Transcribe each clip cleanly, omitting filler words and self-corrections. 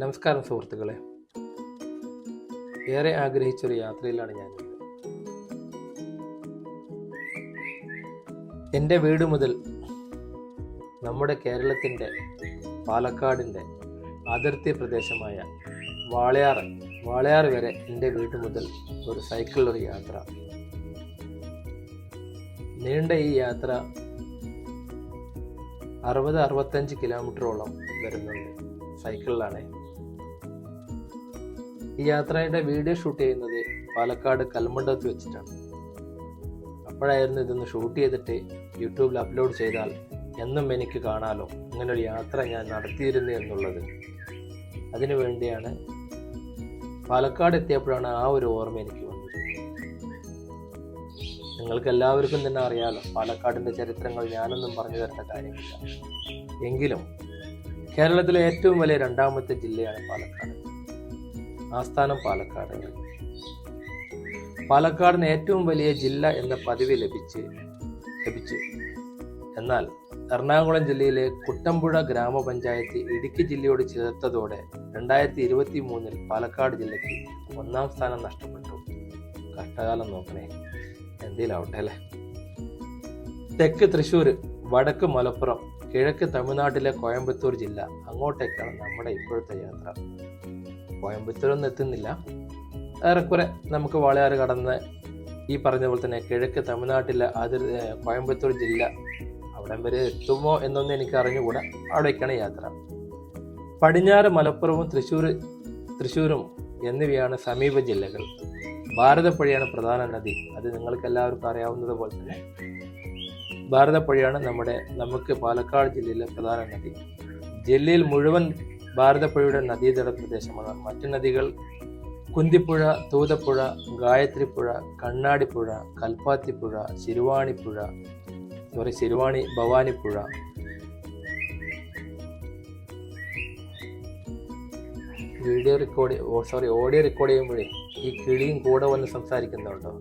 നമസ്കാരം സുഹൃത്തുക്കളെ, ഏറെ ആഗ്രഹിച്ചൊരു യാത്രയിലാണ് ഞാൻ. എൻ്റെ വീട് മുതൽ നമ്മുടെ കേരളത്തിൻ്റെ പാലക്കാടിൻ്റെ അതിർത്തി പ്രദേശമായ വാളയാർ വരെ എൻ്റെ വീട് മുതൽ ഒരു സൈക്കിളിലൊരു യാത്ര. നീണ്ട ഈ യാത്ര 60-65 കിലോമീറ്ററോളം വരുന്നുണ്ട്. സൈക്കിളിലാണ് ഈ യാത്രയുടെ വീഡിയോ ഷൂട്ട് ചെയ്യുന്നത് പാലക്കാട് കൽമണ്ഡലത്ത് വെച്ചിട്ടാണ്. അപ്പോഴായിരുന്നു ഇതൊന്ന് ഷൂട്ട് ചെയ്തിട്ട് യൂട്യൂബിൽ അപ്ലോഡ് ചെയ്താൽ എന്നും എനിക്ക് കാണാലോ, ഇങ്ങനൊരു യാത്ര ഞാൻ നടത്തിയിരുന്നു എന്നുള്ളത്. അതിനു വേണ്ടിയാണ് പാലക്കാട് എത്തിയപ്പോഴാണ് ആ ഒരു ഓർമ്മ എനിക്ക് വന്നത്. നിങ്ങൾക്ക് എല്ലാവർക്കും തന്നെ അറിയാലോ, പാലക്കാടിൻ്റെ ചരിത്രങ്ങൾ ഞാനൊന്നും പറഞ്ഞു തരേണ്ട കാര്യമില്ല. എങ്കിലും കേരളത്തിലെ ഏറ്റവും വലിയ രണ്ടാമത്തെ ജില്ലയാണ് പാലക്കാട്. ആസ്ഥാനം പാലക്കാട്. പാലക്കാടിന് ഏറ്റവും വലിയ ജില്ല എന്ന പദവി ലഭിച്ചു. എന്നാൽ എറണാകുളം ജില്ലയിലെ കുട്ടമ്പുഴ ഗ്രാമപഞ്ചായത്ത് ഇടുക്കി ജില്ലയോട് ചേർത്തതോടെ 2023 പാലക്കാട് ജില്ലയ്ക്ക് 1ാം സ്ഥാനം നഷ്ടപ്പെട്ടു. കഷ്ടകാലം നോക്കണേ, എന്തേലാവട്ടെ അല്ലേ. തെക്ക് തൃശ്ശൂർ, വടക്ക് മലപ്പുറം, കിഴക്ക് തമിഴ്നാട്ടിലെ കോയമ്പത്തൂർ ജില്ല, അങ്ങോട്ടേക്കാണ് നമ്മുടെ ഇപ്പോഴത്തെ യാത്ര. കോയമ്പത്തൂരൊന്നും എത്തുന്നില്ല, ഏറെക്കുറെ നമുക്ക് വാളയാർ കടന്ന് ഈ പറഞ്ഞ പോലെ തന്നെ കിഴക്ക് തമിഴ്നാട്ടിലെ കോയമ്പത്തൂർ ജില്ല അവിടം വരെ എത്തുമോ എന്നൊന്നും എനിക്ക് അറിഞ്ഞുകൂടാ. അവിടേക്കാണ് യാത്ര. പടിഞ്ഞാറ് മലപ്പുറവും തൃശ്ശൂരും എന്നിവയാണ് സമീപ ജില്ലകൾ. ഭാരതപ്പുഴയാണ് പ്രധാന നദി. അത് നിങ്ങൾക്ക് എല്ലാവർക്കും അറിയാവുന്നത് പോലെ തന്നെ ഭാരതപ്പുഴയാണ് നമുക്ക് പാലക്കാട് ജില്ലയിലെ പ്രധാന നദി. ജില്ലയിൽ മുഴുവൻ ഭാരതപ്പുഴയുടെ നദീതട പ്രദേശമാണ്. മറ്റു നദികൾ കുന്തിപ്പുഴ, തൂതപ്പുഴ, ഗായത്രിപ്പുഴ, കണ്ണാടിപ്പുഴ, കൽപ്പാത്തിപ്പുഴ, ഭവാനിപ്പുഴ. ഓഡിയോ റെക്കോർഡ് ചെയ്യുമ്പോഴേ ഈ കിളിയും കൂടെ വന്ന് സംസാരിക്കുന്നുണ്ടോ?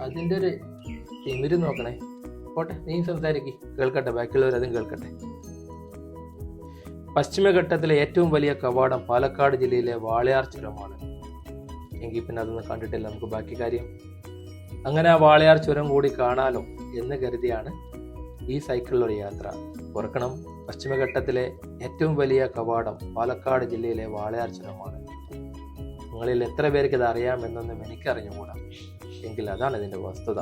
അതിൻ്റെ ഒരു തിമിര് നോക്കണേ. പോട്ടെ, നീ സംസാരിക്ക്, കേൾക്കട്ടെ, ബാക്കിയുള്ളവർ അതും കേൾക്കട്ടെ. പശ്ചിമഘട്ടത്തിലെ ഏറ്റവും വലിയ കവാടം പാലക്കാട് ജില്ലയിലെ വാളയാർ ചുരമാണ്. എങ്കിൽ പിന്നെ അതൊന്നും കണ്ടിട്ടില്ല, നമുക്ക് ബാക്കി കാര്യം. അങ്ങനെ ആ വാളയാർ ചുരം കൂടി കാണാലോ എന്ന് കരുതിയാണ് ഈ സൈക്കിളിലൊരു യാത്ര. ഓർക്കണം, പശ്ചിമഘട്ടത്തിലെ ഏറ്റവും വലിയ കവാടം പാലക്കാട് ജില്ലയിലെ വാളയാർ ചുരമാണ്. നിങ്ങളിൽ എത്ര പേർക്ക് ഇത് അറിയാമെന്നൊന്നും എനിക്കറിഞ്ഞുകൂടാ, എങ്കിൽ അതാണ് ഇതിൻ്റെ വസ്തുത.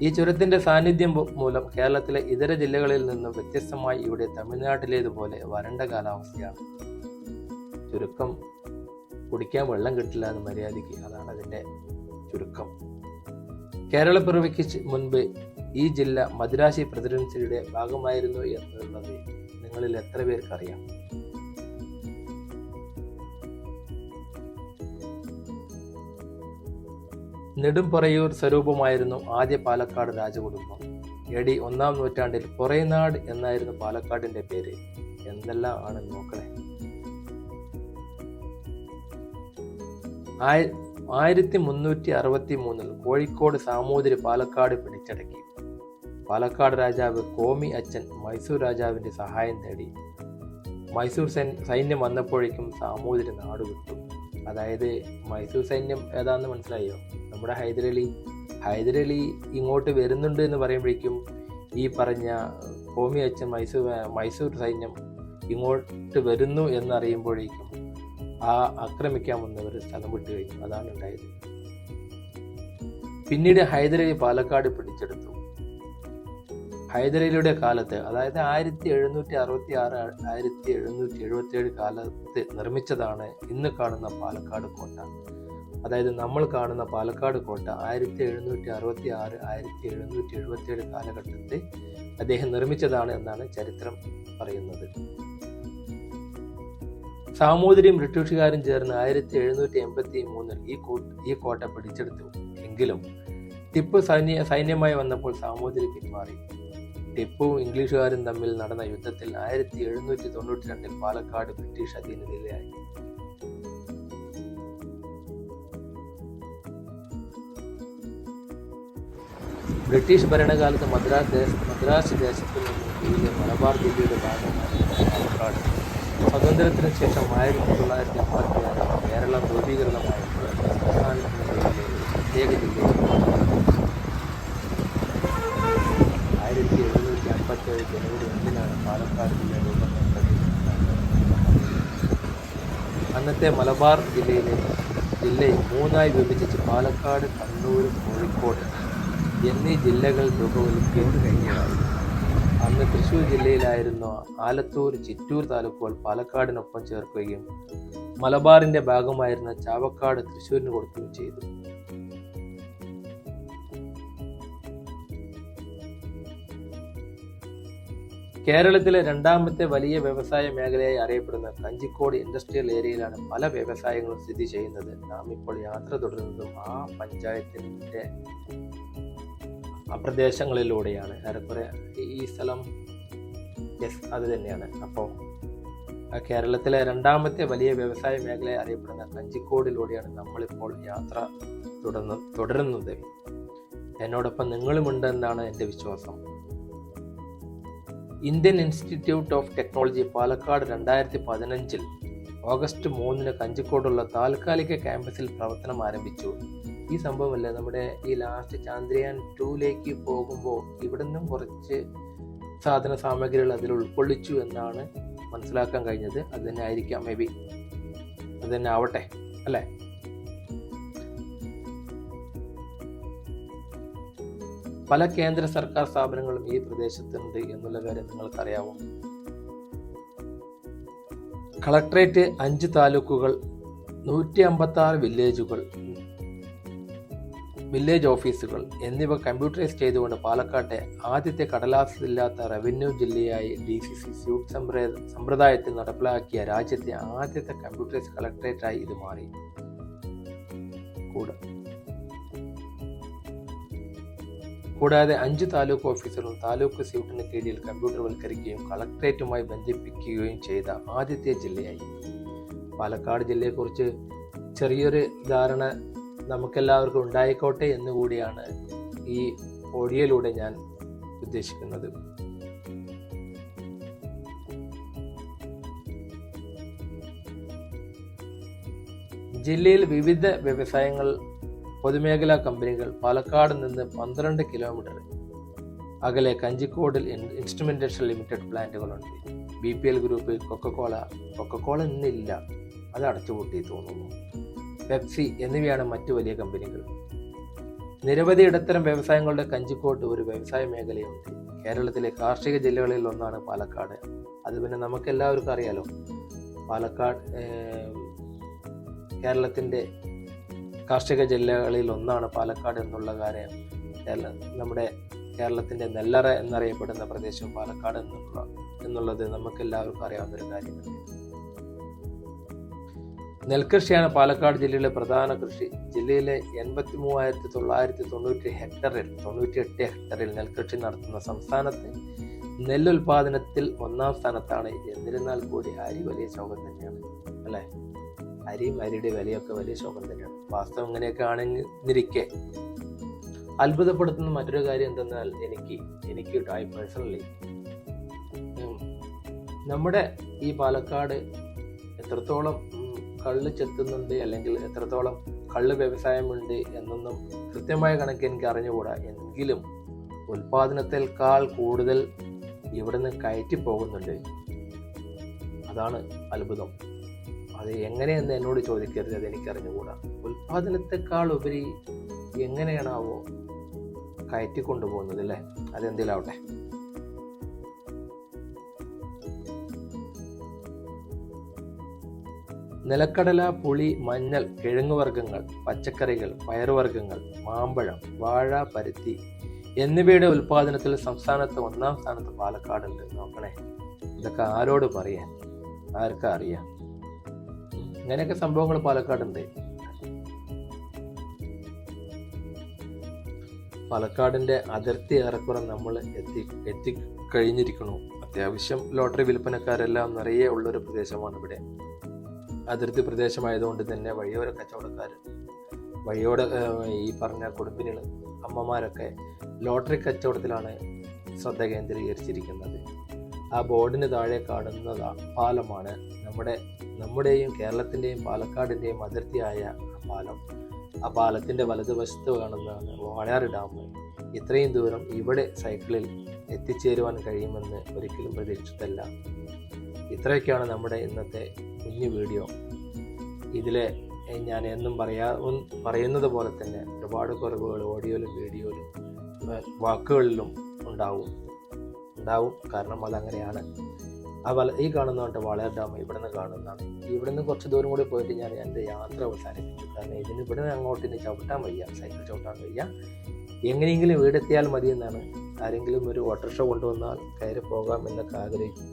ഈ ചുരത്തിൻ്റെ സാന്നിധ്യം മൂലം കേരളത്തിലെ ഇതര ജില്ലകളിൽ നിന്നും വ്യത്യസ്തമായി ഇവിടെ തമിഴ്നാട്ടിലേതുപോലെ വരണ്ട കാലാവസ്ഥയാണ്. ചുരുക്കം കുടിക്കാൻ വെള്ളം കിട്ടില്ല എന്ന് മര്യാദയ്ക്ക്, അതാണ് അതിൻ്റെ ചുരുക്കം. കേരളപ്പിറവിക്ക് മുൻപ് ഈ ജില്ല മദ്രാശി പ്രസിഡൻസിയുടെ ഭാഗമായിരുന്നു എന്നുള്ളത് നിങ്ങളിൽ എത്ര പേർക്കറിയാം? നെടുംപറയൂർ സ്വരൂപമായിരുന്നു ആദ്യ പാലക്കാട് രാജകുടുംബം. AD 1-ാം നൂറ്റാണ്ടിൽ പൊറൈനാട് എന്നായിരുന്നു പാലക്കാടിന്റെ പേര്. എന്തെല്ലാം ആണ് നോക്കണേ. 1363 കോഴിക്കോട് സാമൂതിരി പാലക്കാട് പിടിച്ചടക്കി. പാലക്കാട് രാജാവ് കോമി അച്ഛൻ മൈസൂർ രാജാവിന്റെ സഹായം നേടി. മൈസൂർ സൈന്യം വന്നപ്പോഴേക്കും സാമൂതിരി നാടുവിട്ടു. അതായത് മൈസൂർ സൈന്യം ഏതാന്ന് മനസ്സിലായോ? നമ്മുടെ ഹൈദരലി ഇങ്ങോട്ട് വരുന്നുണ്ട് എന്ന് പറയുമ്പോഴേക്കും ഈ പറഞ്ഞ കോമി അച്ഛൻ മൈസൂർ സൈന്യം ഇങ്ങോട്ട് വരുന്നു എന്നറിയുമ്പോഴേക്കും ആ ആക്രമിക്കാൻ വന്നവർ സ്ഥലം വിട്ടു കഴിഞ്ഞു. അതാണ് ഉണ്ടായത്. പിന്നീട് ഹൈദരലി പാലക്കാട് പിടിച്ചെടുത്തു. ഹൈദരലിയുടെ കാലത്ത്, അതായത് 1766-1777 കാലത്ത് നിർമ്മിച്ചതാണ് ഇന്ന് കാണുന്ന പാലക്കാട് കോട്ട. അതായത് നമ്മൾ കാണുന്ന പാലക്കാട് കോട്ട 1766-1777 കാലഘട്ടത്തിൽ അദ്ദേഹം നിർമ്മിച്ചതാണ് എന്നാണ് ചരിത്രം പറയുന്നത്. സാമൂതിരിയും ബ്രിട്ടീഷുകാരും ചേർന്ന് 1783 ഈ കോട്ട പിടിച്ചെടുത്തു. എങ്കിലും ടിപ്പു സൈന്യമായി വന്നപ്പോൾ സാമൂതിരി പിന്മാറി. ടിപ്പുവും ഇംഗ്ലീഷുകാരും തമ്മിൽ നടന്ന യുദ്ധത്തിൽ 1792 പാലക്കാട് ബ്രിട്ടീഷ് അധീനതയിലായി. ബ്രിട്ടീഷ് ഭരണകാലത്ത് മദ്രാസ് ദേശത്തു നിന്നും കീഴിലെ മലബാർ ജില്ലയുടെ ഭാഗമാണ് പാലക്കാട്. സ്വാതന്ത്ര്യത്തിന് ശേഷം 1956 കേരളം രൂപീകൃതമായപ്പോൾ സംസ്ഥാനത്തിനുള്ളിലെ ഒരു പ്രത്യേക ജില്ലയായി 1757 ജനുവരി 1 പാലക്കാട് ജില്ല രൂപം കൊണ്ടത്. അന്നത്തെ മലബാർ ജില്ലയെ 3ആയി വിഭജിച്ച് പാലക്കാട്, കണ്ണൂർ, കോഴിക്കോട് എന്നീ ജില്ലകൾ രൂപവൽക്കരിച്ചു കഴിഞ്ഞതായി. അന്ന് തൃശ്ശൂർ ജില്ലയിലായിരുന്ന ആലത്തൂർ, ചിറ്റൂർ താലൂക്കുകൾ പാലക്കാടിനൊപ്പം ചേർക്കുകയും മലബാറിന്റെ ഭാഗമായിരുന്ന ചാവക്കാട് തൃശ്ശൂരിന് കൊടുക്കുകയും ചെയ്തു. കേരളത്തിലെ രണ്ടാമത്തെ വലിയ വ്യവസായ മേഖലയായി അറിയപ്പെടുന്ന കഞ്ചിക്കോട് ഇൻഡസ്ട്രിയൽ ഏരിയയിലാണ് പല വ്യവസായങ്ങളും സ്ഥിതി ചെയ്യുന്നത്. നാം ഇപ്പോൾ യാത്ര തുടരുന്നതും ആ പഞ്ചായത്തിന്റെ പ്രദേശങ്ങളിലൂടെയാണ്. ഏറെക്കുറെ ഈ സ്ഥലം അത് തന്നെയാണ്. അപ്പോൾ കേരളത്തിലെ രണ്ടാമത്തെ വലിയ വ്യവസായ മേഖലയായി അറിയപ്പെടുന്ന കഞ്ചിക്കോടിലൂടെയാണ് നമ്മളിപ്പോൾ യാത്ര തുടരുന്നത്. എന്നോടൊപ്പം നിങ്ങളുമുണ്ടെന്നാണ് എൻ്റെ വിശ്വാസം. Indian institute of technology Palakkad 2015 August 3 കഞ്ചിക്കോടുള്ള താൽക്കാലിക ക്യാമ്പസിൽ പ്രവർത്തനം ആരംഭിച്ചു. ഈ സംഭവമല്ലേ നമ്മുടെ ഈ ലാസ്റ്റ് ചന്ദ്രയാൻ 2ലേക്ക് പോകുമ്പോൾ ഇവിടെ നിന്നും കുറച്ച് സാധന സാമഗ്രികൾ അതിൽ ഉൾക്കൊള്ളിച്ചു എന്നാണ് മനസ്സിലാക്കാൻ കഴിഞ്ഞത്. അത് തന്നെ ആയിരിക്കാം, മേ ബി അത് തന്നെ ആവട്ടെ അല്ലേ. പല കേന്ദ്ര സർക്കാർ സ്ഥാപനങ്ങളും ഈ പ്രദേശത്തുണ്ട് എന്നുള്ള കാര്യം നിങ്ങൾക്കറിയാവും. കളക്ടറേറ്റ്, 5 താലൂക്കുകൾ, 156 വില്ലേജ് ഓഫീസുകൾ എന്നിവ കമ്പ്യൂട്ടറൈസ് ചെയ്തുകൊണ്ട് പാലക്കാട്ടെ ആദ്യത്തെ കടലാസില്ലാത്ത റവന്യൂ ജില്ലയായി DCC സ്യൂട്ട് സമ്പ്രദായത്തിൽ നടപ്പിലാക്കിയ രാജ്യത്തെ ആദ്യത്തെ കമ്പ്യൂട്ടറൈസ് കളക്ടറേറ്റായി ഇത് മാറി. കൂടാതെ 5 താലൂക്ക് ഓഫീസുകളും താലൂക്ക് സ്യൂട്ടിന് കീഴിൽ കമ്പ്യൂട്ടർവൽക്കരിക്കുകയും കളക്ടറേറ്റുമായി ബന്ധിപ്പിക്കുകയും ചെയ്ത ആദ്യത്തെ ജില്ലയായി. പാലക്കാട് ജില്ലയെക്കുറിച്ച് ചെറിയൊരു ധാരണ നമുക്കെല്ലാവർക്കും ഉണ്ടായിക്കോട്ടെ എന്നുകൂടിയാണ് ഈ ഓഡിയോയിലൂടെ ഞാൻ ഉദ്ദേശിക്കുന്നത്. ജില്ലയിൽ വിവിധ വ്യവസായങ്ങൾ, പൊതുമേഖലാ കമ്പനികൾ. പാലക്കാട് നിന്ന് 12 കിലോമീറ്റർ അകലെ കഞ്ചിക്കോടിൽ ഇൻസ്ട്രുമെന്റേഷൻ ലിമിറ്റഡ് പ്ലാന്റുകളുണ്ട്. BPL ഗ്രൂപ്പ്, കൊക്കക്കോള ഇന്നില്ല, അത് അടച്ചുപൂട്ടി തോന്നുന്നു. പെപ്സി എന്നിവയാണ് മറ്റു വലിയ കമ്പനികൾ. നിരവധി ഇടത്തരം വ്യവസായങ്ങളുടെ കഞ്ചിക്കോട്ട് ഒരു വ്യവസായ മേഖലയുണ്ട്. കേരളത്തിലെ കാർഷിക ജില്ലകളിൽ ഒന്നാണ് പാലക്കാട്. അത് പിന്നെ നമുക്കെല്ലാവർക്കും അറിയാലോ. പാലക്കാട് കേരളത്തിൻ്റെ കാർഷിക ജില്ലകളിൽ ഒന്നാണ് പാലക്കാട് എന്നുള്ള കാര്യം. നമ്മുടെ കേരളത്തിൻ്റെ നെല്ലറ എന്നറിയപ്പെടുന്ന പ്രദേശം പാലക്കാട് എന്നുള്ളത് നമുക്കെല്ലാവർക്കും അറിയാവുന്നൊരു കാര്യമാണ്. നെൽകൃഷിയാണ് പാലക്കാട് ജില്ലയിലെ പ്രധാന കൃഷി. ജില്ലയിലെ 83,998 ഹെക്ടറിൽ നെൽകൃഷി നടത്തുന്ന സംസ്ഥാനത്ത് നെല്ലുൽപാദനത്തിൽ 1-ാം സ്ഥാനത്താണ്. എന്നിരുന്നാൽ കൂടി അരി വലിയ ശോകം തന്നെയാണ് അല്ലേ. അരിയും അരിയുടെ വിലയൊക്കെ വലിയ ശോകം തന്നെയാണ്. വാസ്തവം ഇങ്ങനെയൊക്കെ ആണെന്നിരിക്കെ അത്ഭുതപ്പെടുത്തുന്ന മറ്റൊരു കാര്യം എന്തെന്നാൽ എനിക്ക് പേഴ്സണലി നമ്മുടെ ഈ പാലക്കാട് എത്രത്തോളം കള്ള് ചെത്തുന്നുണ്ട് അല്ലെങ്കിൽ എത്രത്തോളം കള്ള് വ്യവസായമുണ്ട് എന്നൊന്നും കൃത്യമായ കണക്ക് എനിക്ക് അറിഞ്ഞുകൂടാ. എങ്കിലും ഉൽപാദനത്തേക്കാൾ കൂടുതൽ ഇവിടുന്ന് കയറ്റി പോകുന്നുണ്ട്. അതാണ് അത്ഭുതം. അത് എങ്ങനെയെന്ന് എന്നോട് ചോദിക്കരുത്, അത് എനിക്കറിഞ്ഞുകൂടാ. ഉൽപാദനത്തെക്കാൾ ഉപരി എങ്ങനെയാണാവോ കയറ്റിക്കൊണ്ടുപോകുന്നത് അല്ലേ. അതെന്തിലാവട്ടെ. നിലക്കടല, പുളി, മഞ്ഞൾ, കിഴങ്ങുവർഗ്ഗങ്ങൾ, പച്ചക്കറികൾ, പയറുവർഗ്ഗങ്ങൾ, മാമ്പഴം, വാഴ, പരുത്തി എന്നിവയുടെ ഉൽപാദനത്തിൽ സംസ്ഥാനത്ത് 1-ാം സ്ഥാനത്ത് പാലക്കാടുണ്ട്. നോക്കണേ, ഇതൊക്കെ ആരോട് പറയാൻ, ആർക്കാ അറിയാം. ഇങ്ങനെയൊക്കെ സംഭവങ്ങൾ പാലക്കാടുണ്ട്. പാലക്കാടിന്റെ അതിർത്തി ഏറെക്കുറെ നമ്മൾ എത്തിക്കഴിഞ്ഞിരിക്കുന്നു. അത്യാവശ്യം ലോട്ടറി വിൽപ്പനക്കാരെല്ലാം നിറയെ ഉള്ളൊരു പ്രദേശമാണ് ഇവിടെ. അതിർത്തി പ്രദേശമായതുകൊണ്ട് തന്നെ വഴിയോര കച്ചവടക്കാർ, ഈ പറഞ്ഞ കുടുംബിനികൾ, അമ്മമാരൊക്കെ ലോട്ടറി കച്ചവടത്തിലാണ് ശ്രദ്ധ കേന്ദ്രീകരിച്ചിരിക്കുന്നത്. ആ ബോർഡിന് താഴെ കാണുന്ന പാലമാണ് നമ്മുടെയും കേരളത്തിൻ്റെയും പാലക്കാടിൻ്റെയും അതിർത്തിയായ പാലം. ആ പാലത്തിൻ്റെ വലതുവശത്ത് കാണുന്നതാണ് വാളയാർ ഡാം. ഇത്രയും ദൂരം ഇവിടെ സൈക്കിളിൽ എത്തിച്ചേരുവാൻ കഴിയുമെന്ന് ഒരിക്കലും പ്രതീക്ഷിച്ചതല്ല. ഇത്രയൊക്കെയാണ് നമ്മുടെ ഇന്നത്തെ കുഞ്ഞു വീഡിയോ. ഇതിലെ ഞാൻ എന്നും പറയുന്നത് പോലെ തന്നെ ഒരുപാട് കുറവുകൾ ഓഡിയോയിലും വീഡിയോയിലും വാക്കുകളിലും ഉണ്ടാവും. കാരണം അതങ്ങനെയാണ്. ഈ കാണുന്നതായിട്ട് വാളയാർ ഡാം ഇവിടുന്ന് കാണുന്നതാണ്. ഇവിടുന്ന് കുറച്ച് ദൂരം കൂടി പോയിട്ട് ഞാൻ എൻ്റെ യാത്ര അവസാനിപ്പിച്ചു. കാരണം ഇവിടുന്ന് അങ്ങോട്ട് ഇനി ചവിട്ടാൻ വയ്യ, സൈക്കിൾ ചവിട്ടാൻ വയ്യ. എങ്ങനെയെങ്കിലും വീടെത്തിയാൽ മതി എന്നാണ്. ആരെങ്കിലും ഒരു ഓട്ടോറിക്ഷ കൊണ്ടുവന്നാൽ കയറി പോകാം എന്നൊക്കെ ആഗ്രഹിക്കും.